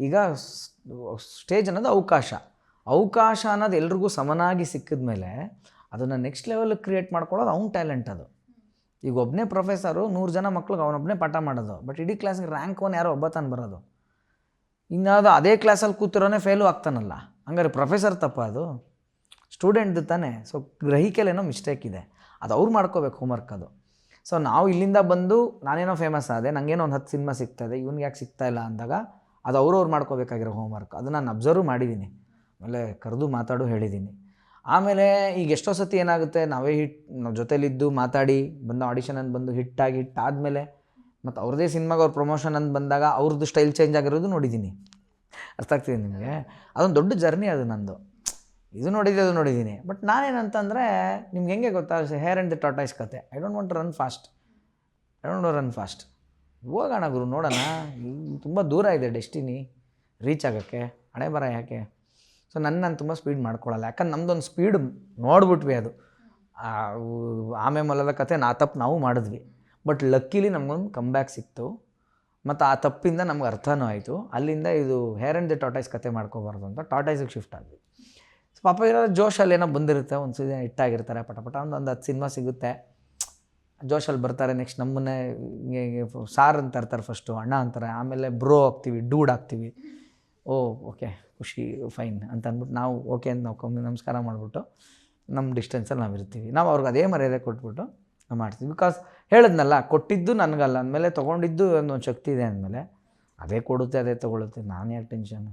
ಈಗ ಸ್ಟೇಜ್ ಅನ್ನೋದು ಅವಕಾಶ ಅನ್ನೋದು ಎಲ್ರಿಗೂ ಸಮನಾಗಿ ಸಿಕ್ಕಿದ ಮೇಲೆ ಅದನ್ನು ನೆಕ್ಸ್ಟ್ ಲೆವೆಲ್ಗೆ ಕ್ರಿಯೇಟ್ ಮಾಡ್ಕೊಳ್ಳೋದು ಅವ್ನ ಟ್ಯಾಲೆಂಟ್ ಅದು. ಈಗ ಒಬ್ಬನೇ ಪ್ರೊಫೆಸರು 100 ಜನ ಮಕ್ಳಿಗೆ ಅವನೊಬ್ಬನೇ ಪಾಠ ಮಾಡೋದು, ಬಟ್ ಇಡೀ ಕ್ಲಾಸ್ಗೆ ರ್ಯಾಂಕ್ 1 ಯಾರೋ ಒಬ್ಬ ತಾನು ಬರೋದು. ಇನ್ನಾವುದು ಅದೇ ಕ್ಲಾಸಲ್ಲಿ ಕೂತಿರೋನೇ ಫೇಲು ಆಗ್ತಾನಲ್ಲ, ಹಂಗಾರೆ ಪ್ರೊಫೆಸರ್ ತಪ್ಪ ಅದು, ಸ್ಟೂಡೆಂಟ್ದು ತಾನೇ. ಸೊ ಗ್ರಹಿಕೆಲೇನೋ ಮಿಸ್ಟೇಕ್ ಇದೆ, ಅದು ಅವ್ರು ಮಾಡ್ಕೋಬೇಕು ಹೋಮ್ವರ್ಕ್ ಅದು. ಸೊ ನಾವು ಇಲ್ಲಿಂದ ಬಂದು ನಾನೇನೋ ಫೇಮಸ್ ಆದೆ, ನನಗೇನೋ ಒಂದು 10 ಸಿನಿಮಾ ಸಿಗ್ತಾಯಿದೆ, ಇವ್ನಿಗೆ ಯಾಕೆ ಸಿಗ್ತಾಯಿಲ್ಲ ಅಂದಾಗ ಅದು ಅವ್ರವ್ರು ಮಾಡ್ಕೋಬೇಕಾಗಿರೋ ಹೋಮ್ವರ್ಕ್. ಅದು ನಾನು ಅಬ್ಸರ್ವ್ ಮಾಡಿದ್ದೀನಿ, ಆಮೇಲೆ ಕರೆದು ಮಾತಾಡು ಹೇಳಿದ್ದೀನಿ. ಆಮೇಲೆ ಈಗ ಎಷ್ಟೋ ಸತಿ ಏನಾಗುತ್ತೆ, ನಾವೇ ನಾವು ಜೊತೆಲಿದ್ದು ಮಾತಾಡಿ ಬಂದು ಆಡಿಷನ್ ಅಂತ ಬಂದು ಹಿಟ್ಟಾದಮೇಲೆ ಮತ್ತು ಅವ್ರದ್ದೇ ಸಿನಿಮಾಗೆ ಅವ್ರ ಪ್ರಮೋಷನ್ ಅಂತ ಬಂದಾಗ ಅವ್ರದ್ದು ಸ್ಟೈಲ್ ಚೇಂಜ್ ಆಗಿರೋದು ನೋಡಿದ್ದೀನಿ. ಅರ್ಥ ಆಗ್ತಿದೆ ನಿಮಗೆ? ಅದೊಂದು ದೊಡ್ಡ ಜರ್ನಿ ಅದು ನಂದು. ಇದು ನೋಡಿದ್ದೀನಿ. ಬಟ್ ನಾನೇನಂತಂದರೆ ನಿಮ್ಗೆ ಹೆಂಗೆ ಗೊತ್ತಾ, ಹೇರ್ ಆ್ಯಂಡ್ ದ ಟಾರ್ಟಾಯ್ಸ್ ಕತೆ. I don't want to run fast. ಹೋಗೋಣ ಗುರು, ನೋಡೋಣ. ತುಂಬ ದೂರ ಇದೆ ಡೆಸ್ಟಿನಿ ರೀಚ್ ಆಗೋಕ್ಕೆ, ಹಣೆ ಬರ ಯಾಕೆ. ಸೊ ನಾನು ತುಂಬ ಸ್ಪೀಡ್ ಮಾಡ್ಕೊಳ್ಳಲ್ಲ, ಯಾಕಂದ್ರೆ ನಮ್ಮದೊಂದು ಸ್ಪೀಡ್ ನೋಡ್ಬಿಟ್ವಿ. ಅದು ಆಮೆ ಮೊಲದ ಕತೆ ನಾವು ಮಾಡಿದ್ವಿ. ಬಟ್ ಲಕ್ಕಿಲಿ ನಮಗೊಂದು ಕಮ್ಬ್ಯಾಕ್ ಸಿಕ್ತು, ಮತ್ತು ಆ ತಪ್ಪಿಂದ ನಮ್ಗೆ ಅರ್ಥನೂ ಆಯಿತು. ಅಲ್ಲಿಂದ ಇದು ಹೇರ್ ಆ್ಯಂಡ್ ದ ಟಾರ್ಟಾಯ್ಸ್ ಕತೆ ಮಾಡ್ಕೋಬಾರ್ದು ಅಂತ ಟಾರ್ಟಾಯ್ಸಿಗೆ ಶಿಫ್ಟ್ ಆದ್ವಿ. ಸೊ ಪಾಪ ಇರೋ ಜೋಶಲ್ಲಿ ಏನೋ ಬಂದಿರುತ್ತೆ, ಒಂದು ಸೀಸನ್ ಹಿಟ್ಟಾಗಿರ್ತಾರೆ, ಪಟ ಒಂದು 10 ಸಿನಿಮಾ ಸಿಗುತ್ತೆ, ಜೋಶಲ್ಲಿ ಬರ್ತಾರೆ. ನೆಕ್ಸ್ಟ್ ನಮ್ಮನ್ನೇ ಸಾರ್ ಅಂತ ಇರ್ತಾರೆ, ಫಸ್ಟು ಅಣ್ಣ ಅಂತಾರೆ, ಆಮೇಲೆ ಬ್ರೋ ಆಗ್ತೀವಿ, ಡೂಡ್ ಆಗ್ತೀವಿ. ಓಕೆ ಖುಷಿ ಫೈನ್ ಅಂತ ಅಂದ್ಬಿಟ್ಟು ನಾವು ಓಕೆ ಅಂತ ನಾವು ನಮಸ್ಕಾರ ಮಾಡಿಬಿಟ್ಟು ನಮ್ಮ ಡಿಸ್ಟೆನ್ಸಲ್ಲಿ ನಾವು ಇರ್ತೀವಿ. ನಾವು ಅವ್ರಿಗೆ ಅದೇ ಮರ್ಯಾದೆ ಕೊಟ್ಬಿಟ್ಟು ನಾವು ಮಾಡ್ತೀವಿ. ಬಿಕಾಸ್ ಹೇಳಿದ್ನಲ್ಲ, ಕೊಟ್ಟಿದ್ದು ನನಗಲ್ಲ ಅಂದಮೇಲೆ ತೊಗೊಂಡಿದ್ದು ಒಂದು ಶಕ್ತಿ ಇದೆ ಅಂದಮೇಲೆ ಅದೇ ಕೊಡುತ್ತೆ, ಅದೇ ತೊಗೊಳುತ್ತೆ. ನಾನು ಯಾಕೆ ಟೆನ್ಷನು.